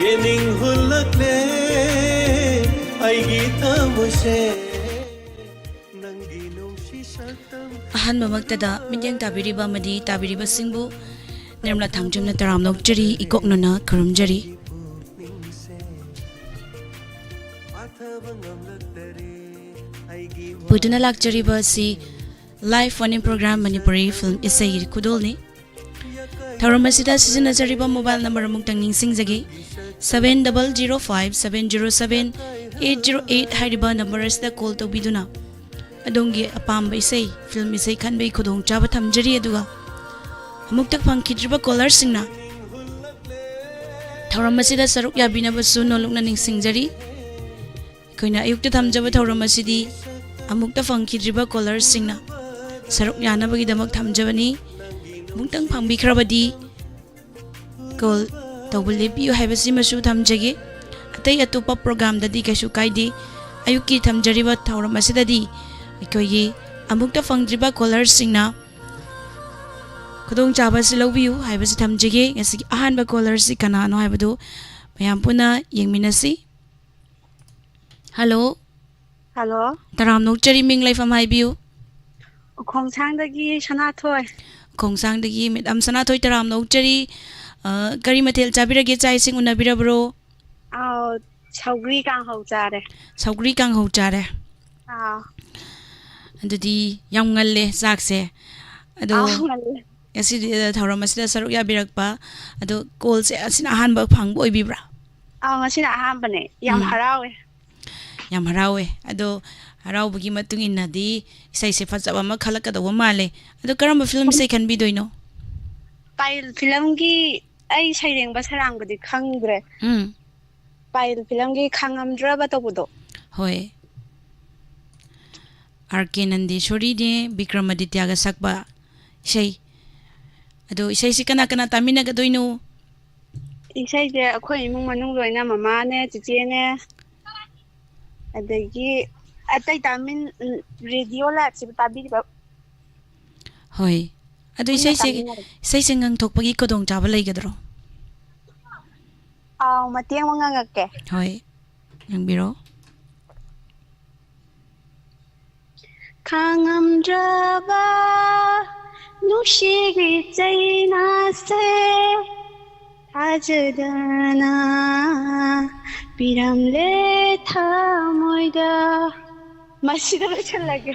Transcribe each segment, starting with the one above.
Yening hulakle aigi tamuse nangi nungsi sartam ahanba magtada midyang tabiriba madi tabiriba singbu nirmala thangjumna taram nokjari ikoknona kurumjari puduna lakjariba si live phone program Manipuri film ESHEI kudolni Thauramasida sizinajariba mobile number amungtang ningsingjagi 7005707808 hariba number asida call tawbiduna adongi apamba isei film isei khanbei khudong chaba thamjari aduga amuktak phangkhidriba caller singna Thauramasida saruk yabina basu nolokna ningsingjari koina ayukta thamjaba Thauramasidi amukta phangkhidriba caller singna saruk yanabagi damak thamjabani mungtang phangbikrabadi call tawbule biu haibasi masu thamjage atai atupa program dadi kaisu kaidi ayuki thamjariba Thauramasida aikogi amukta phangdriba caller singna khudong chaba silobiu haibasi thamjage ngasi ahanba caller si kanano haibadu mayam puna yengminasi hello hello taram nokchari ming laifam haibiu khongsangdagi sanathoi khongsangdagi medam sanathoi taram nokchari gari mathel chabirage chai sing unabirabro saugri kang hau chare adudi yam ngalle sakse ado asi Thauramasida saruk yabirakpa ado call se asin ahanba phangbo oibibra ngasina ahanbane yam harawe ado haraubugi matung innadi isai se fajaba ma khalakadawa male ado karamba film se khan bidoino pail film gi ai saireng ba sarang budi khangdre pail film gi khangamdra ba tobudo hoy RK Nandeshwari de Vikramaditya ga sakba isai ado isai si kana tamina ga doino isai je akhoi imung manung loina mama ne chiche ne adagi atai tamin radio la tabi ba hoy ado isai se ngang thokpagi kodong chaba leigadro matiang mangangake hoy yangbiro khangamdraba nushigi chaina se hajadana piramle thamoida masida chalage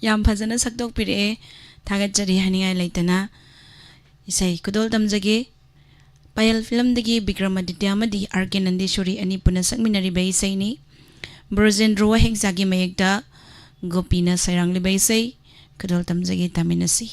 yam phajana sakdok pire thagajari haningai leitana isai kudol tamjage payal film dagi Vikramaditya madi RK Nandeshwari ani puna sakminari bai saini Brojendro WAHONG jagi mayekda Gopina sairangli bai sai kudol tamjage taminasi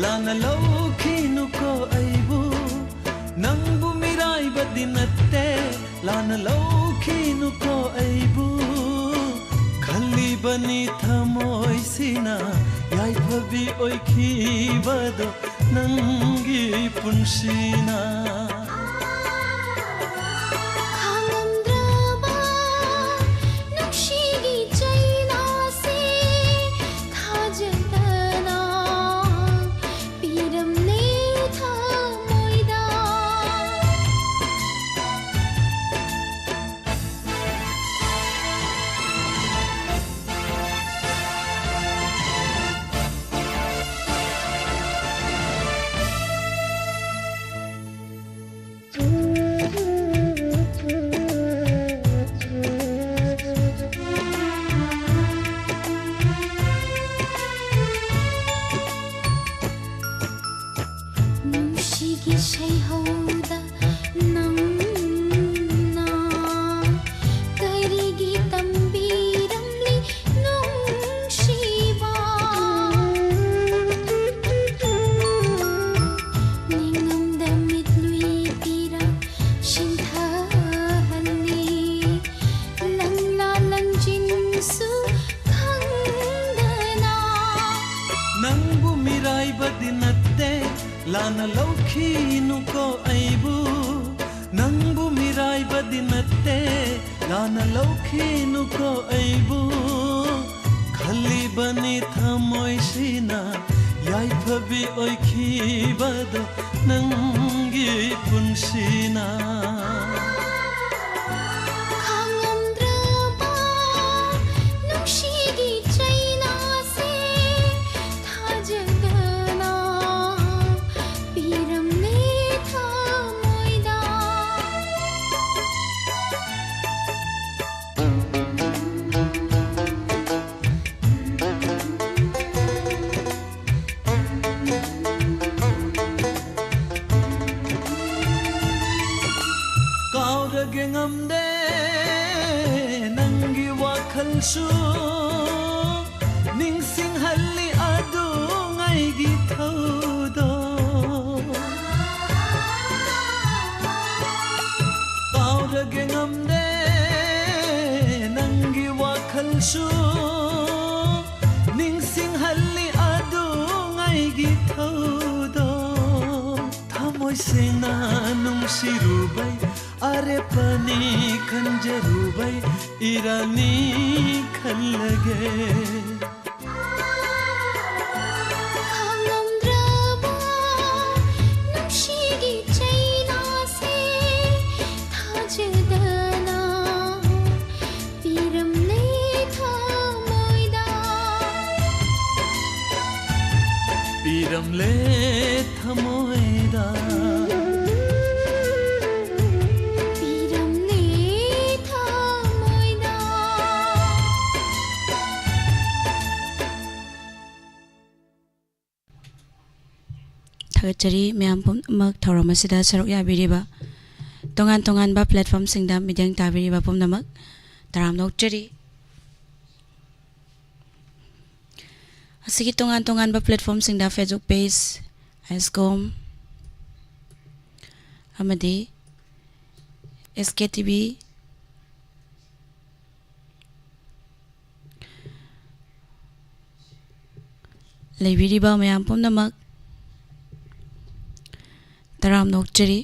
lana laukhinu ko aibu nangbu mirai badinatte lana laukhinu ko aibu khalli bani thamoi sina yai bhabi oikhi bado nangi punsina लाना लौखिनुको ऐबु नंबु मिराइबदि नत्ते लाना लौखिनुको ऐबु खल्लिबनि थमोइसिना याइफबि ओइखिबदो नंगी पुन्सिना ngamde nangi wakhalsu ningsing halli adu ngai gi thodo kaurage ngamde nangi wakhalsu ningsing halli adu ngai gi thodo thamoi sena nungsirubai अरे पनी खंजरूबै Irani खल्लगे पीरमले थमोइदा Thagachari myam pumnamak thauramasida saruk yabiriba tongan tongan ba platform singda midang tabiriba pumnamak taram nokchari asigi tongan tongan ba platform singda Facebook page ascom amadi SKTV leibiriba myam pumnamak taram nokchari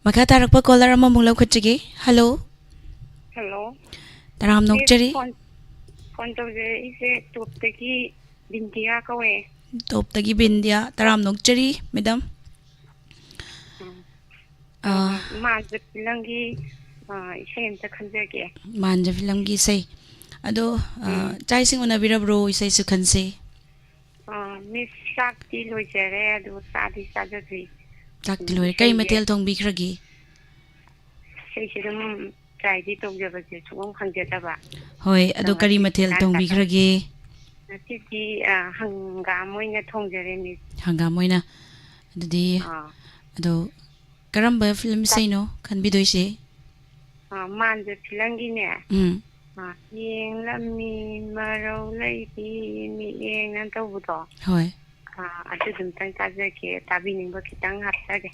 maka tarakpa caller ama munglaw khachigi hello hello taram nokchari phone tawje ise top tagi bindia kawe top tagi bindia taram nokchari madam manja filangi isai amta khanjage manja filangi isai ado chai sing unabirabro isai su khanse miss sakti loijare ado sadi sajadri sakti loi kai metel thong bikragi sei sidum try di tawjaba je sugong khanjadaba hoi ado kari metel thong bikragi nati hangam moina thongjare miss hangam moina adudi ado karamba film sei no khanbidoise manja filangi ne yeng lammi marau laibi mi yeng nan tawbudo hoi adu dum tan kajake tabi ningba kitang hapsage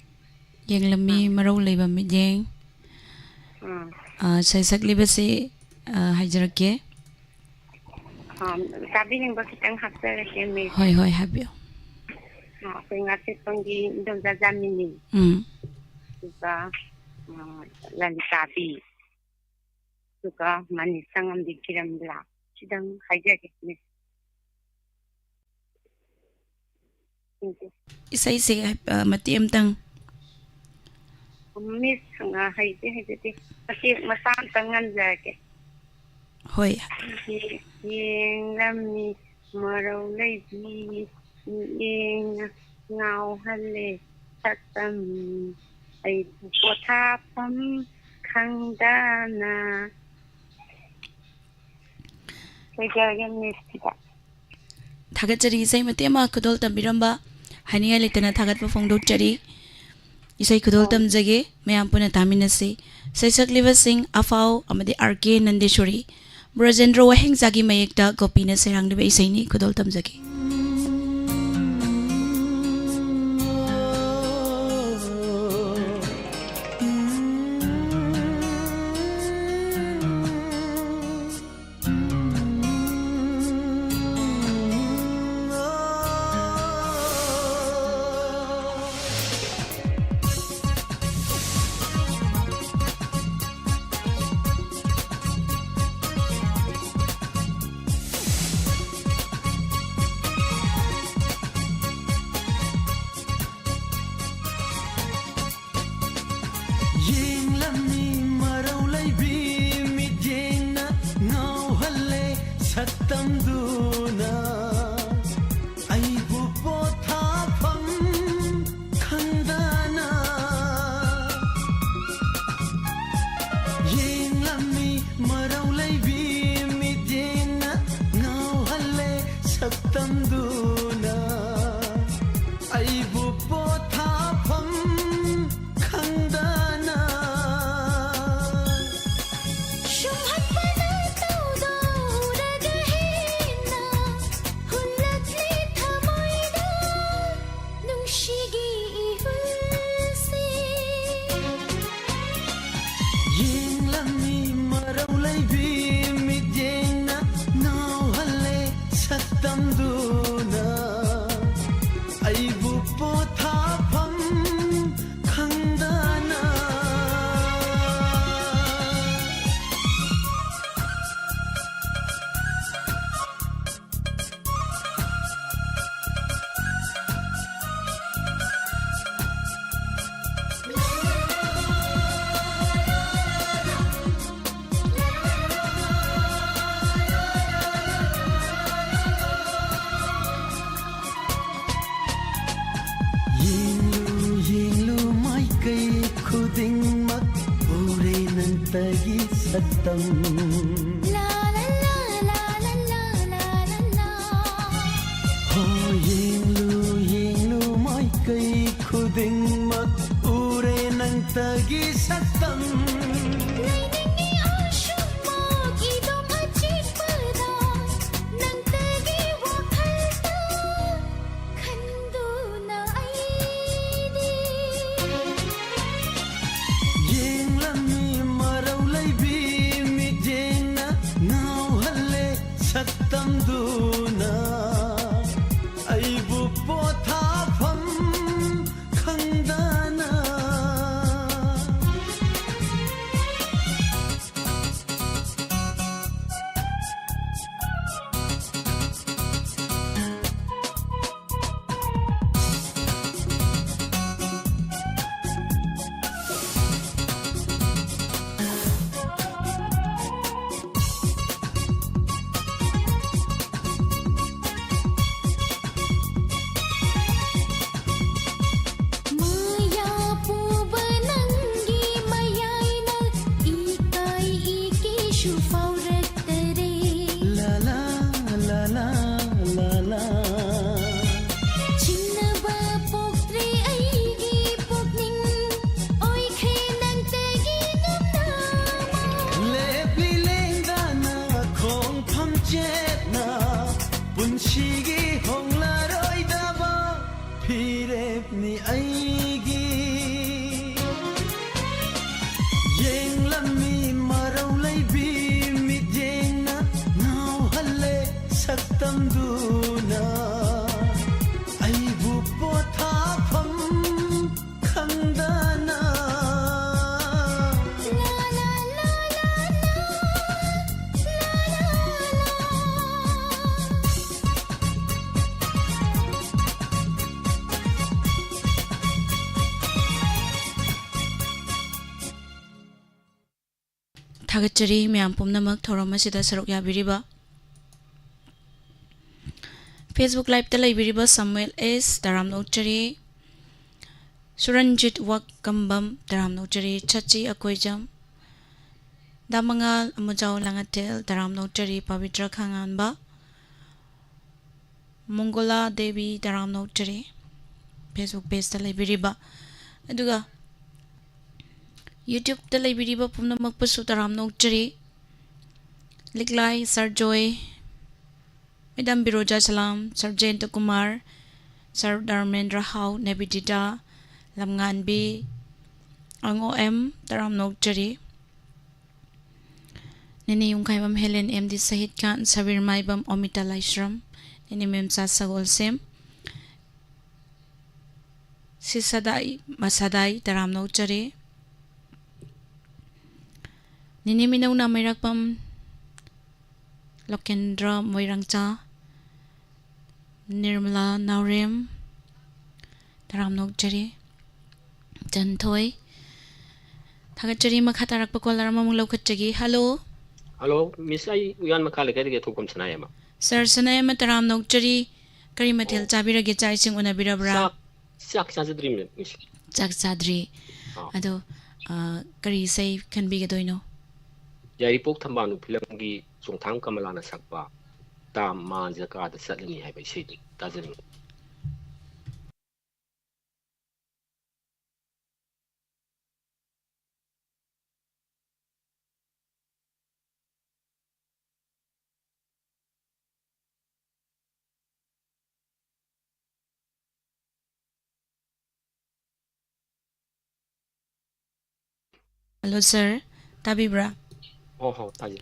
yeng lammi marau leiba mi yeng sai sakli base haijarake tabi ningba kitang hapsage mi hoi hoi habyo ngase tongi dom jajamini juga lali tabi juga manis sangam dikiram bla sidang hajake miss isai se mati amtang miss nga haide pasti masan tangan jake hoi yeng lammi marau laibi yeng ngau halle tatam ai pothapam khangdana kaijagen mistita thagachari isai mate ma kudol tambiramba haniya letana thagatpa phongdokchari isai kudol tamjage mayam puna taminase saisakliba sing afau amadi RK Nandeshwari Brajendra Waheng jagi mayekta gopina serangdiba isai ni kudol tamjage marau laibi midena ngau halle saktamduna aibu potha pham khandana tagi satam la la la la la la la la la ho yinglu mai kai khuding mak ure nang tagi satam Thagachari myam pumnamak thoram asida saruk yabiriba Facebook live ta laibiriba Samuel S Daram Nokchari Suranjit Wak Kambam Daram Nokchari Chachi Akoijam Damangal Amujau Langatel Daram Nokchari Pavitra Khanganba Mongola Devi Daram Nokchari Facebook page ta laibiriba aduga YouTube ta laibiriba pumnamak pasu Daram Nokchari Liklai Sir Joy Madam Biroja Salam Sir Jayanta Kumar Sir Dharmendra Hau Nebidita Lamnganbi Ang-OM Daram Nokchari Nini yung kaibam Helen MD Sahid Khan Sabir Maibam Omita Laishram Nini Memsa Sagol Sem Sisadai Masadai Daram Nokchari Nini Minaw na Mayrakpam Lokendra Moirangcha Nirmala Naurem Daram Nokchari Janthoi Thagachari Makhatarak Pakolar Mamung Lokachagi Hello Hello Miss I Uyan Makale Kadi Tukum Sanayama Sir Sanayama Daram Nokchari Kari Matil Chabiragi Chaising Unabirabra Sak Sadri Miss Chak Sadri Ado Kari say can be gadoino ꯌꯥꯏꯔꯤꯄꯣꯛ ꯊꯝꯕꯥꯜꯅꯨ ꯐꯤꯂꯝꯒꯤ ꯆꯣꯡꯊꯥꯝ ꯀꯃꯂꯥꯅ ꯁꯛꯄ ꯇꯥꯝ ꯃꯥꯟꯖꯀꯥꯗ ꯆꯠꯂꯅꯤ ꯍꯥꯏꯕ ꯏꯁꯩꯗꯨ ꯇꯥꯖꯅꯤꯡꯉꯤ. Hello sir, tabibra? ꯍꯣ ꯇꯥꯖꯩ.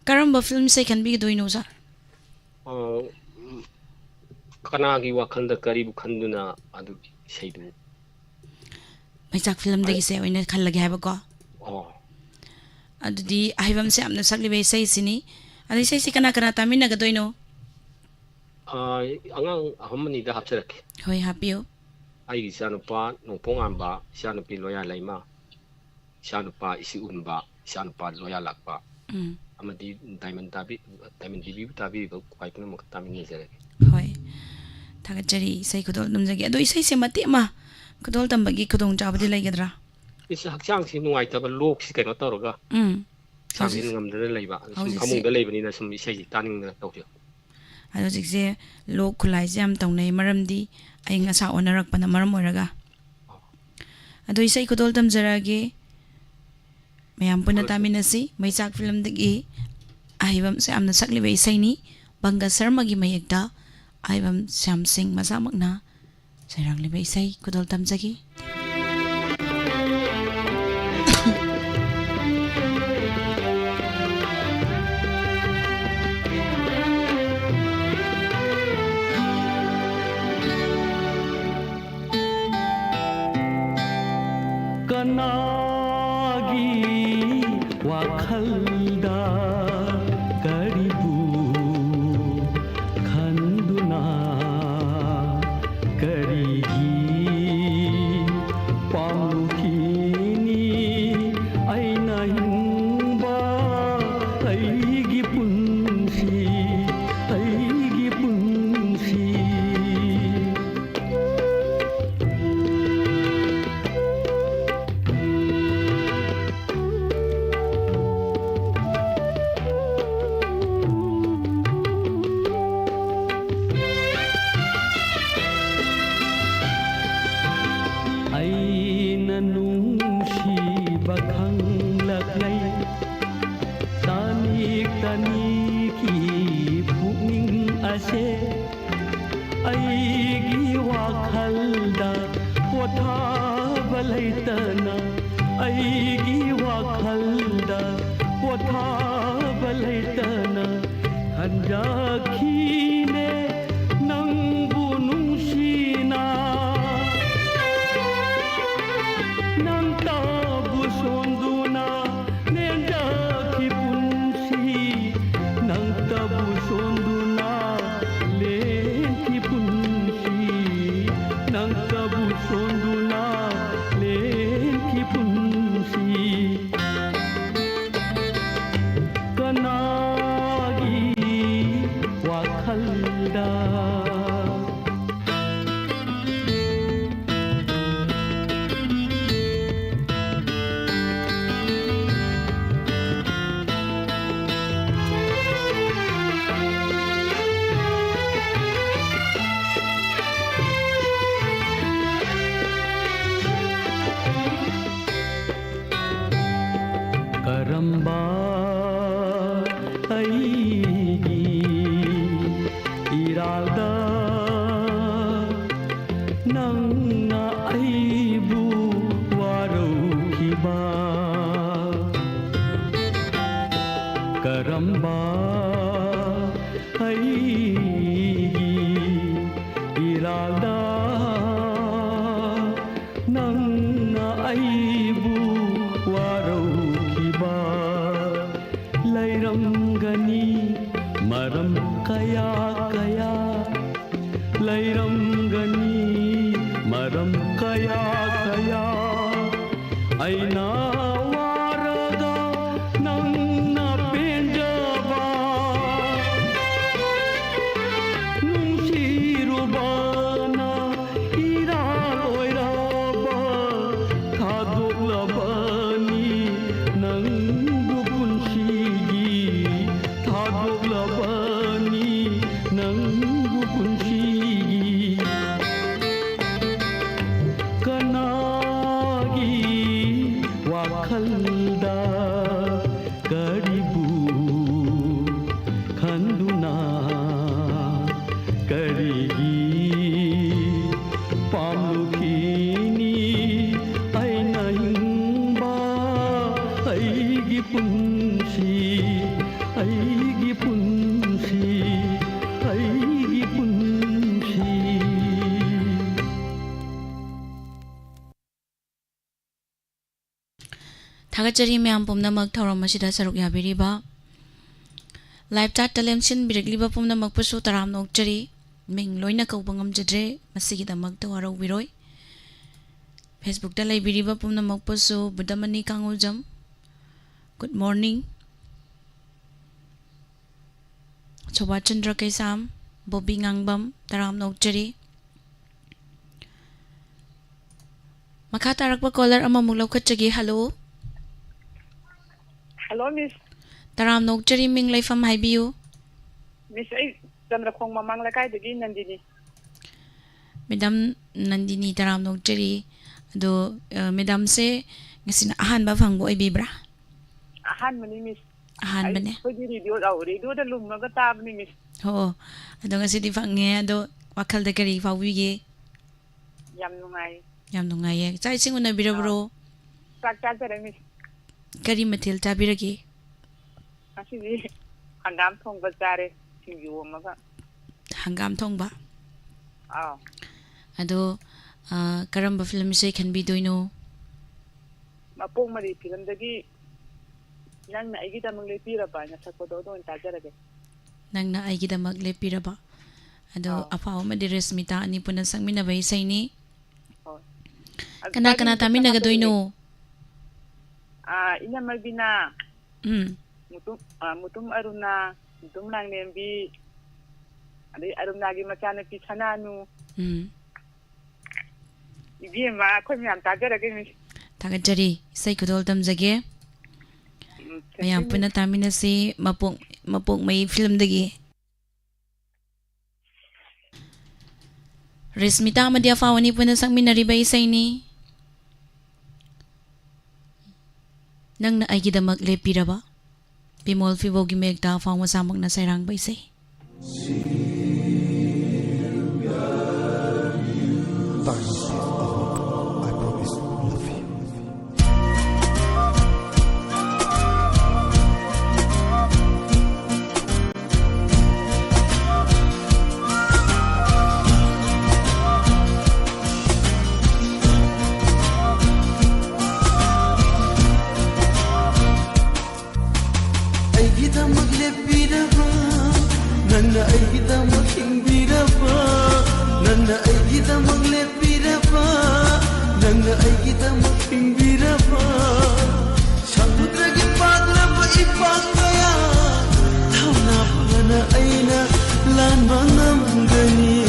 Karamba film say khꯟꯕꯤꯒꯗꯣꯏꯅꯣ sir? ꯀꯅꯥꯒꯤ ꯋꯥꯈꯜꯗ ꯀꯔꯤꯕꯨ ꯈꯟꯗꯨꯅ ꯑꯗꯨꯒꯤ ꯏꯁꯩꯗꯨ ꯃꯩꯆꯥꯛ ꯐꯤꯂꯝꯗꯒꯤꯁꯦ ꯑꯣꯏꯅ ꯈꯜꯂꯒꯦ ꯍꯥꯏꯕꯀꯣ. ꯑꯣ ꯑꯗꯨꯗꯤ ꯑꯍꯩꯕꯝꯁꯦ ꯌꯥꯝꯅ ꯁꯛꯂꯤꯕ ꯏꯁꯩꯁꯤꯅꯤ. ꯑꯗ ꯏꯁꯩꯁꯤ ꯀꯅꯥ ꯀꯅꯥ ꯇꯥꯃꯤꯟꯅꯒꯗꯣꯏꯅꯣ? ꯑꯉꯥꯡ ꯑꯍꯨꯝ ꯑꯅꯤꯗ ꯍꯥꯞꯆꯔꯛꯀꯦ. ꯍꯣꯏ ꯍꯥꯞꯄꯤꯌꯨ. ꯑꯩꯒꯤ ꯏꯆꯥꯅꯨꯄꯥ ꯅꯣꯡꯄꯣꯡꯉꯥꯟꯕ, ꯏꯆꯥꯅꯨꯄꯤ ꯂꯣꯌꯥꯂꯩꯃ, ꯏꯆꯥꯅꯨꯄꯥ ꯏꯁꯤꯎꯟꯕ, ꯏꯆꯥꯅꯨꯄꯥ ꯂꯣꯌꯥꯂꯥꯛꯄ, ꯑꯃꯗꯤ ꯗꯥꯏꯃꯟ ꯇꯤꯚꯤꯕꯨ ꯇꯥꯕꯤꯔꯤꯕ ꯈ꯭ꯋꯥꯏ ꯄꯨꯝꯅꯃꯛ ꯇꯥꯃꯤꯟꯅꯖꯔꯒꯦ. ꯍꯣꯏ ꯊꯥꯒꯠꯆꯔꯤ. ꯏꯁꯩ ꯈꯨꯗꯣꯜ ꯇꯝꯖꯒꯦ. ꯑꯗꯣ ꯏꯁꯩꯁꯦ ꯃꯇꯦꯛ ꯑꯃ ꯈꯨꯗꯣꯜ ꯇꯝꯕꯒꯤ ꯈꯨꯗꯣꯡꯆꯥꯕꯗꯤ ꯂꯩꯒꯗ꯭ꯔꯥ? ꯏꯁ ꯍꯛꯆꯥꯡꯁꯤ ꯅꯨꯡꯉꯥꯏꯇꯕ, ꯂꯣꯛꯁꯤ ꯀꯩꯅꯣ ꯇꯧꯔꯒ ꯍꯛꯆꯥꯡꯁꯤ ꯍꯧꯖꯤꯛ ꯉꯝꯗꯅ ꯂꯩꯕ. ꯁꯨꯝ ꯍꯧꯖꯤꯛꯁꯦ ꯐꯃꯨꯡꯗ ꯂꯩꯕꯅꯤꯅ ꯁꯨꯝ ꯏꯁꯩꯁꯤ ꯇꯥꯅꯤꯡꯗꯅ ꯇꯧꯖꯕ. ꯑꯗꯣ ꯍꯧꯖꯤꯛꯁꯦ ꯂꯣꯛ ꯈꯨꯠꯂꯥꯏꯁꯦ ꯌꯥꯝ ꯇꯧꯅꯩ, ꯃꯔꯝꯗꯤ ꯑꯏꯪ ꯑꯁꯥ ꯑꯣꯟꯅꯔꯛꯄꯅ ꯃꯔꯝ ꯑꯣꯏꯔꯒ. ꯑꯗꯣ ꯏꯁꯩ ꯈꯨꯗꯣꯜ ꯇꯝꯖꯔꯛꯑꯒꯦ. ꯃꯌꯥꯝ ꯄꯨꯟꯅ ꯇꯥꯃꯤꯟꯅꯁꯤ. ꯃꯩꯆꯥꯛ ꯐꯤꯂꯝꯗꯒꯤ ꯑꯍꯩꯕꯝꯁꯦ ꯌꯥꯝꯅ ꯁꯛꯂꯤꯕ ꯏꯁꯩꯅꯤ. ꯕꯪꯒ ꯁꯔꯃꯒꯤ ꯃꯌꯦꯛꯇ ꯑꯍꯩꯕꯝ ꯁ꯭ꯌꯥꯝ ꯁꯤꯡ ꯃꯁꯥꯃꯛꯅ ꯁꯩꯔꯥꯡꯂꯤꯕ ꯏꯁꯩ ꯈꯨꯗꯣꯜ ꯇꯝꯖꯒꯤ. ꯀꯅꯥꯒꯤ ꯋꯥꯈꯜꯗ ꯀꯔꯤꯕꯨ ꯈꯟꯗꯨꯅ ꯀꯔꯤꯒꯤ ꯄꯥꯝꯂꯨꯈꯤꯅꯤ ꯑꯩꯅ ꯍꯤꯡꯕ ꯑꯩꯒꯤ ꯄꯨꯟꯁꯤ ꯑꯩꯒꯤ ꯄꯨꯟꯁꯤ. ꯑꯩꯅ ꯅꯨꯡꯁꯤꯕ ꯈꯪꯂꯛꯂꯩ ꯇꯅꯤꯛ ꯇꯅꯤꯛꯀꯤ ꯄꯨꯛꯅꯤꯡ ꯑꯁꯦ ꯑꯩꯒꯤ ꯋꯥꯈꯜꯗ ꯄꯣꯊꯥꯕ ꯂꯩꯇꯅ ꯑꯩꯒꯤ ꯋꯥꯈꯜꯗ ꯄꯣꯊꯥꯕ ꯂꯩꯇꯅ ꯈꯟꯖꯈꯤꯅꯦ ꯅꯪꯕꯨ ꯅꯨꯡꯁꯤꯅ. ꯅꯪ ꯇꯕꯨ ꯁꯣꯟꯗꯨꯅ ꯂꯦꯟꯖꯈꯤ ꯄꯨꯟꯁꯤ ꯅꯪ ꯇꯕꯨ ꯁꯣꯟꯗꯨꯅ ꯂꯦꯟꯈꯤ ꯄꯨꯟꯁꯤ ꯅꯪ ꯇꯕꯨ ꯁꯣꯟꯗꯨꯅ ꯂꯦꯟꯈꯤ ꯄꯨꯟꯁꯤ. ꯀꯅꯥꯒꯤ ꯋꯥꯈꯜꯗ ꯀꯔꯝꯕ ꯑꯩꯒꯤ ꯏꯔꯥꯜꯗ ꯅꯪꯅ ꯑꯩꯕꯨ ꯋꯥꯔꯧꯈꯤꯕ ꯀꯔꯝꯕ ꯑꯩꯒꯤ ꯏꯔꯥꯜꯗ ꯅꯪꯅ ꯑꯩꯕꯨ ꯋꯥꯔꯧꯈꯤꯕ ꯂꯩꯔꯝꯒꯅꯤ ꯃꯔꯝ ꯀꯌꯥ ꯀꯌꯥ ꯂꯩꯔꯝꯒꯅꯤ ꯃꯔꯝ ꯀꯌꯥ ꯀꯌꯥ ꯑꯩꯅ ꯋꯥꯔꯒ ꯅꯪꯅ ꯄꯦꯟꯖꯕ ꯅꯨꯡꯁꯤꯔꯨꯕꯅ ꯏꯔꯥꯜ ꯑꯣꯏꯔꯕ ꯊꯥꯗꯣꯛꯂꯕꯅꯤ ꯅꯪ ꯋꯥꯈꯜꯗ ꯀꯔꯤꯕꯨ ꯈꯟꯗꯨꯅ ꯀꯔꯤꯒꯤ ꯄꯥꯝꯂꯨꯈꯤꯅꯤ ꯑꯩꯅ ꯍꯤꯡꯕ ꯑꯩꯒꯤ ꯄꯨꯟꯁꯤ ꯑꯩꯒꯤ ꯄꯨꯟꯁꯤ ꯑꯩꯒꯤ ꯄꯨꯟꯁꯤ थागतचरी मैम पुमनमक थौरम असिदा सरुक याबिरिबा लाइव चाट टेलेमसिन बिरगलिबा पुमनमकपसु तराम नोकचरी मिंग लोइना कौबा ngamjadre masigidamakta waraubiroi Facebook ta laibiriba पुमनमकपसु budamani kangujam good morning Choba Chandra Kaisam Bobby Ngangbam taram nokchari makha tarakpa caller amamuk laukhatchagi hello Hello, Miss. taram nokchari ming laifam haibiu Miss, I Chandrakhong Mamang Lakai the Nandini. Madam Nandini taram nokchari do madam se ngasin ahan ba phangbo ibibra Ahan mani Miss. ahan bane Radio the Lum Nagatab, Miss. ho ado ngasi di phange ado wakal da kari fawige yam nungai chai sing una birabro Sakta, Miss. kari mathil tabiragi Actually, Hangam Tong Bazare, you Maga. hangam thongba Oh, ado karamba film se can be doino Mapong Mari Pilam the Gi Yang Aigita Mangli Pirapa and Sakodo and Tajarage. nangna aigidamak lepiraba ado apaw madi resmita ani punan sangmina bai saini kana kana tamina ga doino Ina Malbina, Mutum Aruna, Mutum Lang Nembi, Arunagi Machana Pichananu, Ibima, Komian Tajarage. tagatjari sai kudol tamjage mayam puna tamina si mapong mai film dagi resmita madia fawani puna sangmina ribai saini nangna aigidamak lepiraba bimol fibogi megta fawma samak na sairang baisai I promise to love you. أيدمك لبيربا ننا أيدمك إنبيربا ننا أيدمك لبيربا ننا أيدمك إنبيربا شمدرك بادربا إبانغيا ثونا بنا أينا لان بنامغني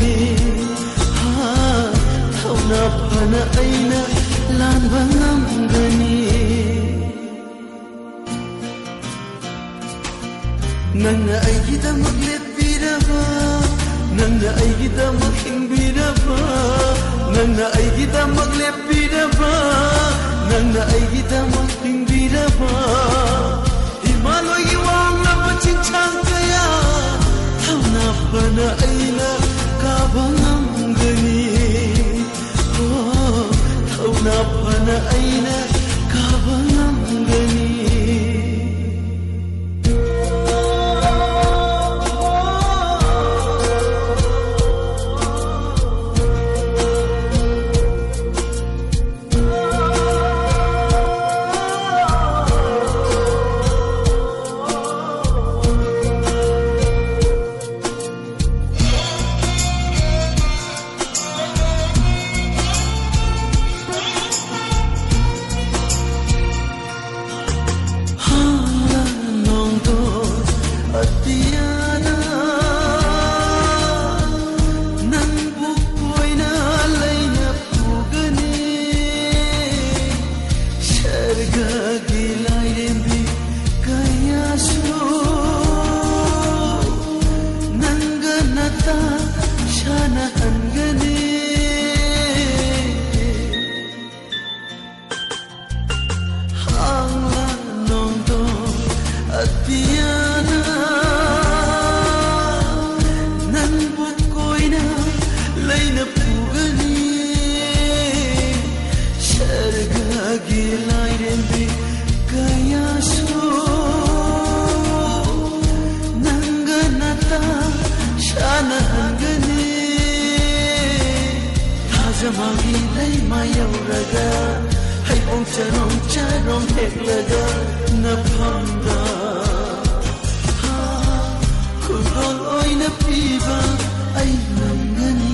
ثونا بنا أينا لان بنامغني nana aigidamak lepiraba nana aigidamak hingbiraba nana aigidamak lepiraba nana aigidamak hingbiraba himaloy wanglaba chinchang kaya thawna bana aina kabangamgani thawna bana aina kabangamgani ꯌꯦꯛꯂꯒ ꯅꯐꯝꯗ ꯈꯨꯗꯣꯜ ꯑꯣꯏꯅ ꯄꯤꯕ ꯑꯩ ꯉꯝꯒꯅꯤ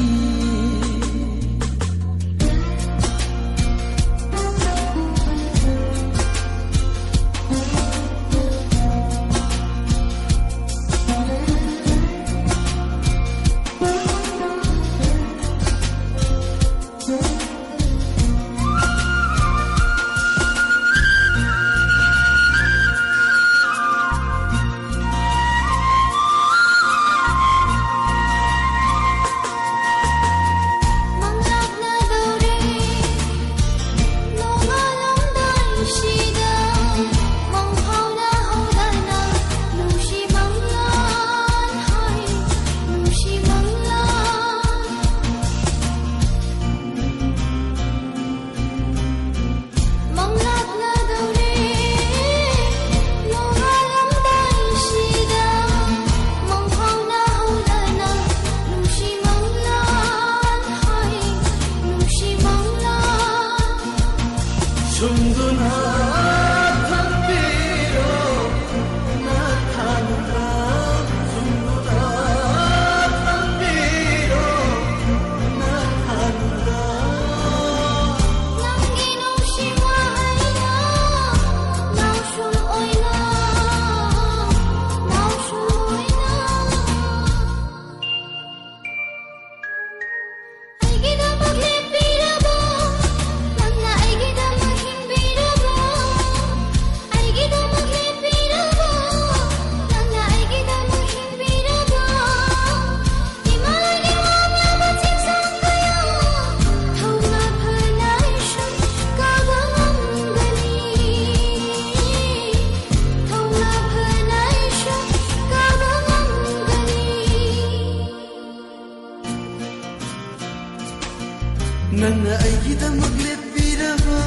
Nanga aigidamak leppiraba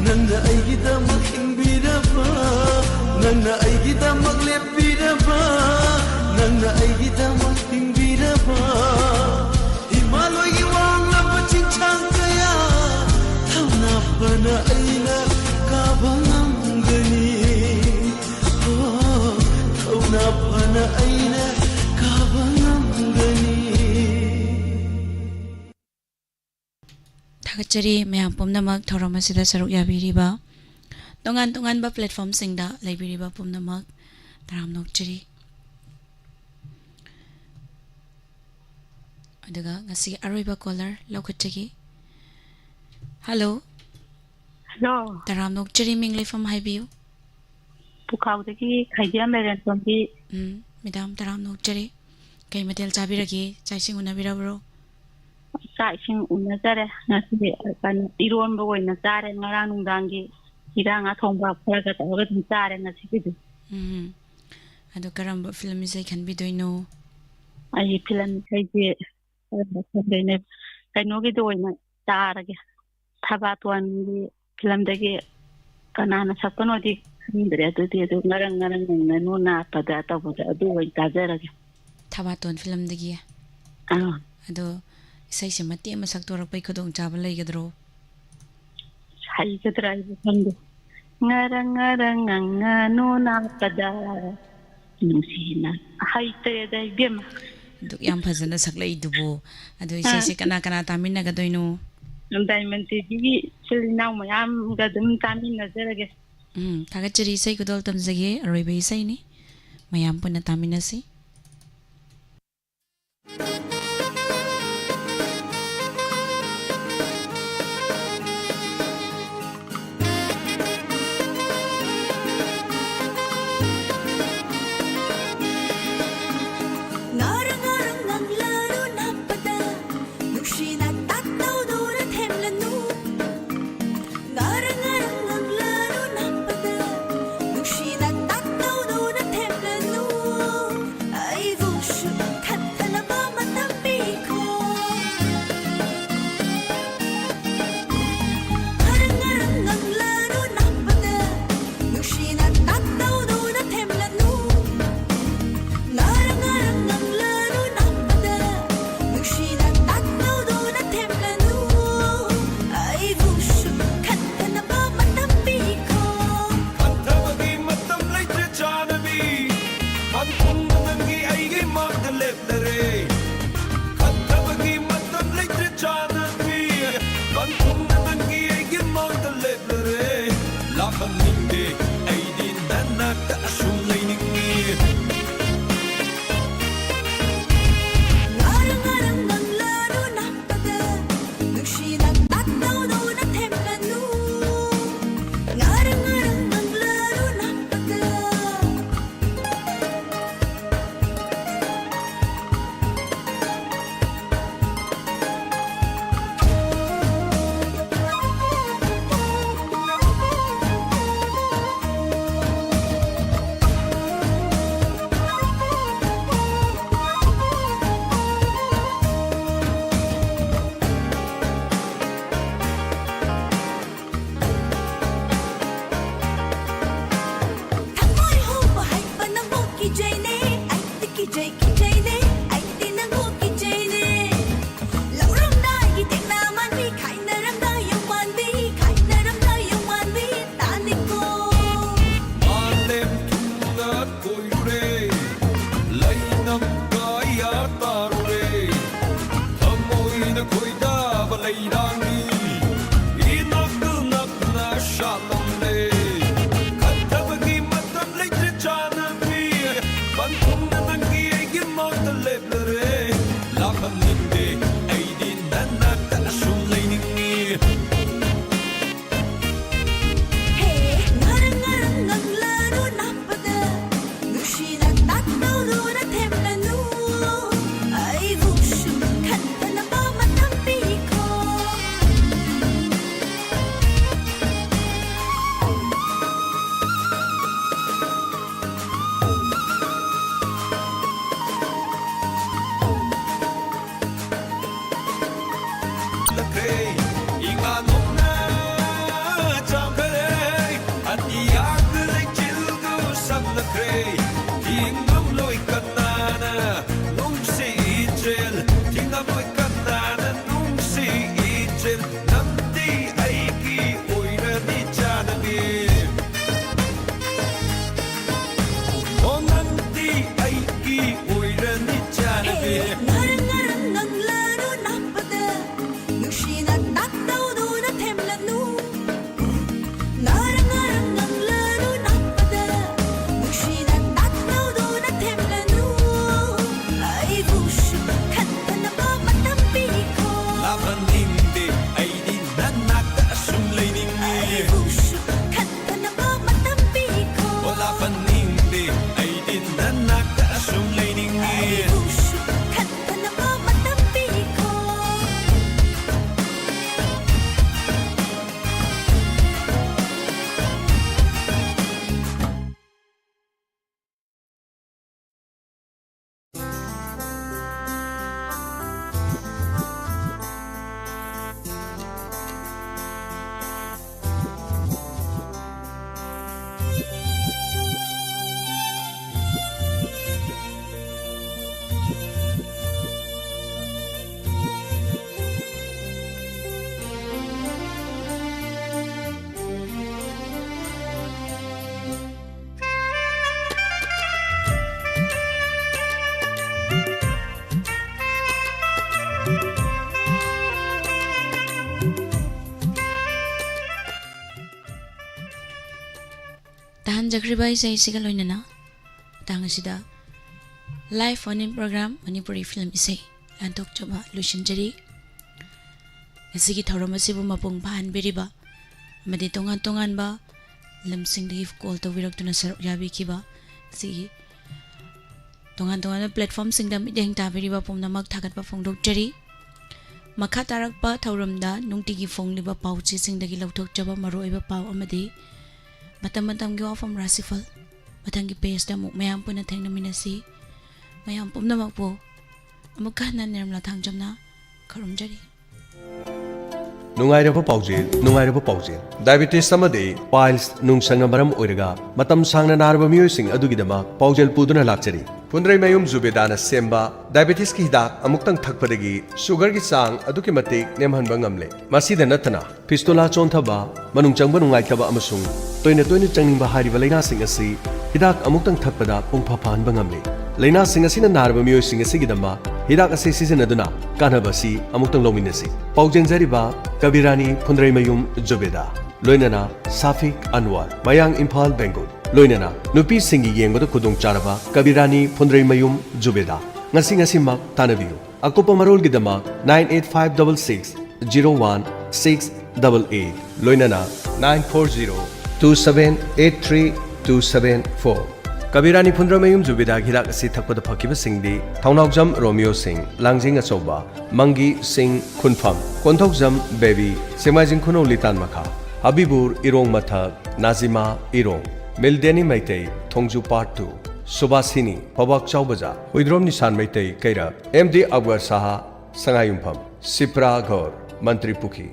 Nanga aigidamak hingbiraba Nanga aigidamak leppiraba Nanga aigidamak hingbiraba Himaloy wanglaba chinchang kaya Thauna bana aina kabangamgani Thauna bana aina kabangamgani Thakachari mayam pumnamak thauram asida saruk yabiriba tongan ba platform singda laibiriba pumnamak taram nokchari aduga ngasi aroiba caller lokachagi hello hello taram nokchari minglei from haibiu pukaudagi khaidiam meren tombi madam taram nokchari kai matel chabiragi chaising unabirabro Saising unazare ngasi kan iron bo ina tare ngarang nungdangi irang athongba pharaga tawaga dum tare ngasi bidu ado karamba film isai khan bidoino ai film sai je ne kainogi do ina tarage thabatwan gi film dagi kanana sakonodi khindre adu ngarang no na pada tabuda adu oi tajarage thabatwan film dagi ado isai se mate masak torak pai khodong chaba laigadro sai gadrai bundu ngarang no na pada nusina haite dai bem duk yam phajana saklai dubo ado isai se kana tamina gadoino diamond tv silinaw mayam gadum tamina jarage thagachari isai kudol tamjage aroiba isai ni mayam puna tamina si ꯇꯥꯍꯟꯖꯈ꯭ꯔꯤꯕ ꯏꯁꯩꯁꯤꯒ ꯂꯣꯏꯅꯅ ꯃꯇꯥꯡ ꯑꯁꯤꯗ live phone in programme Manipuri film ꯏꯁꯩ ꯂꯥꯟꯊꯣꯛꯆꯕ ꯂꯣꯏꯁꯤꯟꯖꯔꯤ ꯉꯁꯤꯒꯤ ꯊꯧꯔꯝ ꯑꯁꯤꯕꯨ ꯃꯄꯨꯡ ꯐꯥꯍꯟꯕꯤꯔꯤꯕ ꯑꯃꯗꯤ ꯇꯣꯉꯥꯟ ꯇꯣꯉꯥꯟꯕ ꯂꯝꯁꯤꯡꯗꯒꯤ ꯀꯣꯜ ꯇꯧꯕꯤꯔꯛꯇꯨꯅ ꯁꯔꯨꯛ ꯌꯥꯕꯤꯈꯤꯕ ꯁꯤꯒꯤ ꯇꯣꯉꯥꯟ ꯇꯣꯉꯥꯟꯕ ꯄ꯭ꯂꯦꯠꯐꯣꯝꯁꯤꯡꯗ ꯃꯤꯠꯌꯦꯡ ꯇꯥꯕꯤꯔꯤꯕ ꯄꯨꯝꯅꯃꯛ ꯊꯥꯒꯠꯄ ꯐꯣꯡꯗꯣꯛꯆꯔꯤ ꯃꯈꯥ ꯇꯥꯔꯛꯄ ꯊꯧꯔꯝꯗ ꯅꯨꯡꯇꯤꯒꯤ ꯐꯣꯡꯂꯤꯕ ꯄꯥꯎꯆꯦꯁꯤꯡꯗꯒꯤ ꯂꯧꯊꯣꯛꯆꯕ ꯃꯔꯨꯑꯣꯏꯕ ꯄꯥꯎ ꯑꯃꯗꯤ ꯃꯇꯝ ꯃꯇꯝꯒꯤ ꯋꯥꯐꯝ ꯔꯥꯁꯤꯐꯜ ꯃꯊꯪꯒꯤ ꯄꯦꯖꯇ ꯑꯃꯨꯛ ꯃꯌꯥꯝ ꯄꯨꯟꯅ ꯊꯦꯡꯅꯃꯤꯟꯅꯁꯤ ꯃꯌꯥꯝ ꯄꯨꯝꯅꯃꯛꯄꯨ ꯑꯃꯨꯛꯀ ꯍꯟꯅ ꯅꯤꯔꯃꯂꯥ ꯊꯥꯡꯖꯝꯅ ꯈꯨꯔꯨꯝꯖꯔꯤ ꯅꯨꯡꯉꯥꯏꯔꯕ ꯄꯥꯎꯖꯦꯜ ꯗꯥꯏꯕꯦꯇꯤꯁ ꯑꯃꯗꯤ ꯄꯥꯏꯜꯁ ꯅꯨꯡꯁꯪꯅ ꯃꯔꯝ ꯑꯣꯏꯔꯒ ꯃꯇꯝ ꯁꯥꯡꯅ ꯅꯥꯔꯕ ꯃꯤꯑꯣꯏꯁꯤꯡ ꯑꯗꯨꯒꯤꯗꯃꯛ ꯄꯥꯎꯖꯦꯜ ꯄꯨꯗꯨꯅ ꯂꯥꯛꯆꯔꯤ ꯐꯨꯟꯗ꯭ꯔꯩꯃꯌꯨꯝ ꯖꯨꯕꯦꯗꯥꯅ ꯁꯦꯝꯕ ꯗꯥꯏꯕꯦꯇꯤꯁꯀꯤ ꯍꯤꯗꯥꯛ ꯑꯃꯨꯛꯇꯪ ꯊꯛꯄꯗꯒꯤ ꯁꯨꯒꯔꯒꯤ ꯆꯥꯡ ꯑꯗꯨꯛꯀꯤ ꯃꯇꯤꯛ ꯅꯦꯝꯍꯟꯕ ꯉꯝꯂꯦ ꯃꯁꯤꯗ ꯅꯠꯇꯅ ꯐꯤꯁꯇꯨꯂꯥ ꯆꯣꯟꯊꯕ ꯃꯅꯨꯡ ꯆꯪꯕ ꯅꯨꯡꯉꯥꯏꯇꯕ ꯑꯃꯁꯨꯡ ꯇꯣꯏꯅ ꯆꯪꯅꯤꯡꯕ ꯍꯥꯏꯔꯤꯕ ꯂꯩꯅꯥꯁꯤꯡ ꯑꯁꯤ ꯍꯤꯗꯥꯛ ꯑꯃꯨꯛꯇꯪ ꯊꯛꯄꯗ ꯄꯨꯡꯐ ꯐꯍꯟꯕ ꯉꯝꯂꯦ ꯂꯩꯅꯥꯁꯤꯡ ꯑꯁꯤꯅ ꯅꯥꯔꯕ ꯃꯤꯑꯣꯏꯁꯤꯡ ꯑꯁꯤꯒꯤꯗꯃꯛ ꯍꯤꯗꯥꯛ ꯑꯁꯤ ꯁꯤꯖꯤꯟꯅꯗꯨꯅ ꯀꯥꯟꯅꯕ ꯑꯁꯤ ꯑꯃꯨꯛꯇꯪ ꯂꯧꯃꯤꯟꯅꯁꯤ ꯄꯥꯎꯖꯦꯟꯖꯔꯤꯕ ꯀꯕꯤꯔꯥꯅꯤ ꯐꯨꯟꯗ꯭ꯔꯩꯃꯌꯨꯝ ꯖꯨꯕꯦꯗꯥ ꯂꯣꯏꯅꯅ ꯁꯥꯐꯤꯛ ꯑꯟꯋꯥꯔ ꯃꯌꯥꯡ ꯏꯝꯐꯥꯜ ꯕꯦꯡꯒꯣꯜ ꯂꯣꯏꯅꯅ ꯅꯨꯄꯤꯁꯤꯡꯒꯤ ꯌꯦꯡꯕꯗ ꯈꯨꯗꯣꯡꯆꯥꯔꯕ ꯀꯕꯤꯔꯥꯅꯤ ꯐꯨꯟꯗ꯭ꯔꯩꯃꯌꯨꯝ ꯖꯨꯕꯦꯗꯥ ꯉꯁꯤꯃꯛ ꯇꯥꯟꯅꯕꯤꯌꯨ ꯑꯀꯨꯞꯄ ꯃꯔꯣꯜꯒꯤꯗꯃꯛ 9856661688 ꯂꯣꯏꯅꯅ 9402783274 ꯀꯕꯤꯔꯥꯅꯤ ꯐꯨꯟꯗ꯭ꯔꯩꯃꯌꯨꯝ ꯖꯨꯕꯦꯗꯥ ꯍꯤꯗꯥꯛ ꯑꯁꯤ ꯊꯛꯄꯗ ꯐꯈꯤꯕꯁꯤꯡꯗꯤ ꯊꯧꯅꯥꯎꯖꯝ ꯔꯣꯃꯤꯌꯣ ꯁꯤꯡ ꯂꯥꯡꯖꯤꯡ ꯑꯆꯧꯕ ꯃꯪꯒꯤ ꯁꯤꯡ ꯈꯨꯟꯐꯝ ꯀꯣꯟꯊꯧꯖꯝ ꯕꯦꯕꯤ ꯁꯦꯡꯃꯥꯏꯖꯤꯡ ꯈꯨꯅꯧ ꯂꯤꯇꯥꯟ ꯃꯈꯥ ꯍꯕꯤꯕꯨꯔ ꯏꯔꯣꯡ ꯃꯊꯛ ꯅꯥꯖꯤꯃꯥ ꯏꯔꯣꯡ ꯃꯤꯜꯗꯦꯅꯤ ꯃꯩꯇꯩ ꯊꯣꯡꯖꯨ ꯄꯥꯔꯠ 2 ꯁꯨꯕꯥꯁꯤꯅꯤ ꯄꯕꯥꯛ ꯆꯥꯎꯕꯖꯥ ꯍꯨꯏꯗ꯭ꯔꯣꯝ ꯅꯤꯁꯥꯟ ꯃꯩꯇꯩ ꯀꯩꯔꯛ MD ꯑꯛꯕꯔ ꯁꯥꯍꯥ ꯁꯉꯥꯏꯌꯨꯝꯐꯝ ꯁꯤꯄ꯭ꯔꯥ ꯘꯧꯔ ꯃꯟꯇ꯭ꯔꯤ ꯄꯨꯈꯤ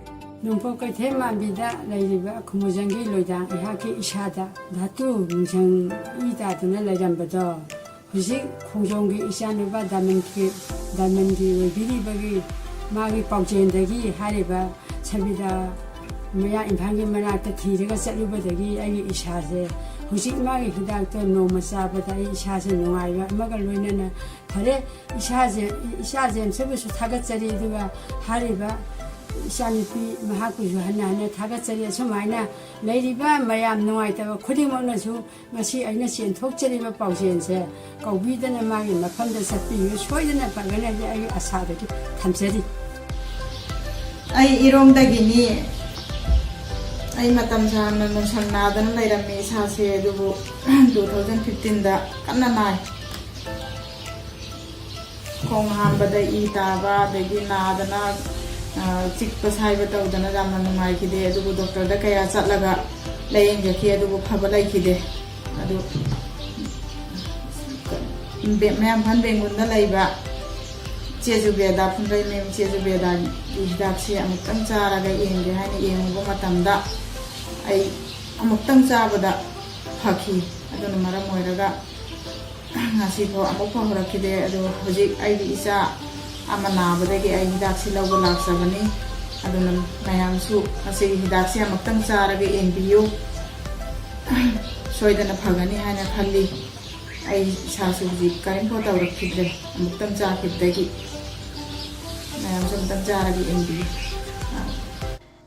ꯅꯣꯡꯄꯣꯛ ꯀꯩꯊꯦꯜ ꯃꯥꯟꯕꯤꯗ ꯂꯩꯔꯤꯕ ꯈꯨꯃꯨꯖꯪꯒꯤ ꯂꯣꯏꯗꯥꯡ ꯑꯩꯍꯥꯛꯀꯤ ꯏꯁꯥꯗ ꯙꯥꯇꯨ ꯅꯨꯡꯁꯪ ꯏ ꯇꯥꯗꯨꯅ ꯂꯩꯔꯝꯕꯗꯣ ꯍꯧꯖꯤꯛ ꯈꯣꯡꯖꯣꯝꯒꯤ ꯏꯆꯥꯅꯨꯄꯥ ꯗꯥꯏꯃꯟꯒꯤ ꯑꯣꯏꯕꯤꯔꯤꯕꯒꯤ ꯃꯥꯒꯤ ꯄꯥꯎꯖꯦꯜꯗꯒꯤ ꯍꯥꯏꯔꯤꯕ ꯁꯕꯤꯗꯥ ꯃꯌꯥ ꯏꯝꯐꯥꯜꯒꯤ ꯃꯅꯥꯛꯇ ꯊꯤꯔꯒ ꯆꯠꯂꯨꯕꯗꯒꯤ ꯑꯩꯒꯤ ꯏꯁꯥꯁꯦ ꯍꯧꯖꯤꯛ ꯃꯥꯒꯤ ꯍꯤꯗꯥꯛꯇꯣ ꯅꯣꯡꯃ ꯆꯥꯕꯗ ꯑꯩ ꯏꯁꯥꯁꯦ ꯅꯨꯡꯉꯥꯏꯕ ꯑꯃꯒ ꯂꯣꯏꯅꯅ ꯐꯔꯦ ꯏꯆꯥꯖꯦꯝꯁꯕꯨꯁꯨ ꯊꯥꯒꯠꯆꯔꯤ ꯑꯗꯨꯒ ꯍꯥꯏꯔꯤꯕ ꯏꯆꯥꯅꯨꯄꯤ ꯃꯍꯥꯛꯄꯨꯁꯨ ꯍꯟꯅ ꯊꯥꯒꯠꯆꯔꯤ ꯑꯁꯨꯃꯥꯏꯅ ꯂꯩꯔꯤꯕ ꯃꯌꯥꯝ ꯅꯨꯡꯉꯥꯏꯇꯕ ꯈꯨꯗꯤꯡꯃꯛꯅꯁꯨ ꯉꯁꯤ ꯑꯩꯅ ꯆꯦꯟꯊꯣꯛꯆꯔꯤꯕ ꯄꯥꯎꯖꯦꯜꯁꯦ ꯀꯧꯕꯤꯗꯅ ꯃꯥꯒꯤ ꯃꯐꯝꯗ ꯆꯠꯄꯤꯌꯨ ꯁꯣꯏꯗꯅ ꯐꯒꯅꯤ ꯑꯩꯒꯤ ꯑꯁꯥꯗꯒꯤ ꯊꯝꯖꯔꯤ ꯑꯩ ꯏꯔꯣꯝꯗꯒꯤꯅꯤ ꯑꯩ ꯃꯇꯝ ꯁꯥꯡꯅ ꯅꯨꯡꯁꯪ ꯅꯥꯗꯅ ꯂꯩꯔꯝꯃꯤ ꯏꯁꯥꯁꯦ ꯑꯗꯨꯕꯨ 2015ꯗ ꯀꯟꯅ ꯅꯥꯏ ꯈꯣꯡ ꯍꯥꯝꯕꯗ ꯏ ꯇꯥꯕ ꯑꯗꯒꯤ ꯅꯥꯗꯅ ꯆꯤꯛꯄ ꯁꯥꯏꯕ ꯇꯧꯗꯅ ꯌꯥꯝꯅ ꯅꯨꯡꯉꯥꯏꯈꯤꯗꯦ ꯑꯗꯨꯕꯨ ꯗꯣꯛꯇꯔꯗ ꯀꯌꯥ ꯆꯠꯂꯒ ꯂꯥꯌꯦꯡꯖꯈꯤ ꯑꯗꯨꯕꯨ ꯐꯕ ꯂꯩꯈꯤꯗꯦ ꯑꯗꯨ ꯃꯌꯥꯝꯐꯥꯟ ꯕꯦꯡꯒꯣꯜꯗ ꯂꯩꯕ ꯆꯦꯖꯨꯕꯦꯗꯥ ꯐꯨꯟꯗ꯭ꯔꯩꯃꯌꯨꯝ ꯆꯦꯖꯨꯕꯦꯗꯥꯒꯤ ꯍꯤꯗꯥꯛꯁꯦ ꯑꯃꯨꯛꯇꯪ ꯆꯥꯔꯒ ꯌꯦꯡꯒꯦ ꯍꯥꯏꯅ ꯌꯦꯡꯉꯨꯕ ꯃꯇꯝꯗ ꯑꯩ ꯑꯃꯨꯛꯇꯪ ꯆꯥꯕꯗ ꯐꯈꯤ ꯑꯗꯨꯅ ꯃꯔꯝ ꯑꯣꯏꯔꯒ ꯉꯁꯤꯐꯥꯎ ꯑꯃꯨꯛꯐꯥꯎ ꯍꯧꯔꯛꯈꯤꯗꯦ ꯑꯗꯨ ꯍꯧꯖꯤꯛ ꯑꯩꯒꯤ ꯏꯆꯥ ꯑꯃ ꯅꯥꯕꯗꯒꯤ ꯑꯩ ꯍꯤꯗꯥꯛꯁꯤ ꯂꯧꯕ ꯂꯥꯛꯆꯕꯅꯤ ꯑꯗꯨꯅ ꯃꯌꯥꯝꯁꯨ ꯃꯁꯤꯒꯤ ꯍꯤꯗꯥꯛꯁꯤ ꯑꯃꯨꯛꯇꯪ ꯆꯥꯔꯒ ꯌꯦꯡꯕꯤꯌꯨ ꯁꯣꯏꯗꯅ ꯐꯒꯅꯤ ꯍꯥꯏꯅ ꯈꯜꯂꯤ ꯑꯩ ꯏꯁꯥꯁꯨ ꯍꯧꯖꯤꯛ ꯀꯔꯤꯝꯐꯥꯎ ꯇꯧꯔꯛꯈꯤꯗ꯭ꯔꯦ ꯑꯃꯨꯛꯇꯪ ꯆꯥꯈꯤꯕꯗꯒꯤ ꯃꯌꯥꯝꯁꯨ ꯑꯃꯨꯛꯇꯪ ꯆꯥꯔꯒ ꯌꯦꯡꯕꯤꯌꯨ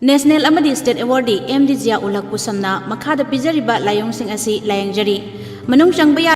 ꯅꯦꯁꯅꯦꯜ ꯑꯃꯗꯤ ꯁ꯭ꯇꯦꯠ ꯑꯦꯋꯥꯔꯗꯤ MD ꯖꯤꯌꯥ ꯎꯜ ꯍꯛ ꯄꯨꯁꯝꯅ ꯃꯈꯥꯗ ꯄꯤꯖꯔꯤꯕ ꯂꯥꯏꯑꯣꯡꯁꯤꯡ ꯑꯁꯤ ꯂꯥꯌꯦꯡꯖꯔꯤ ꯃꯅꯨꯡ ꯆꯪꯕ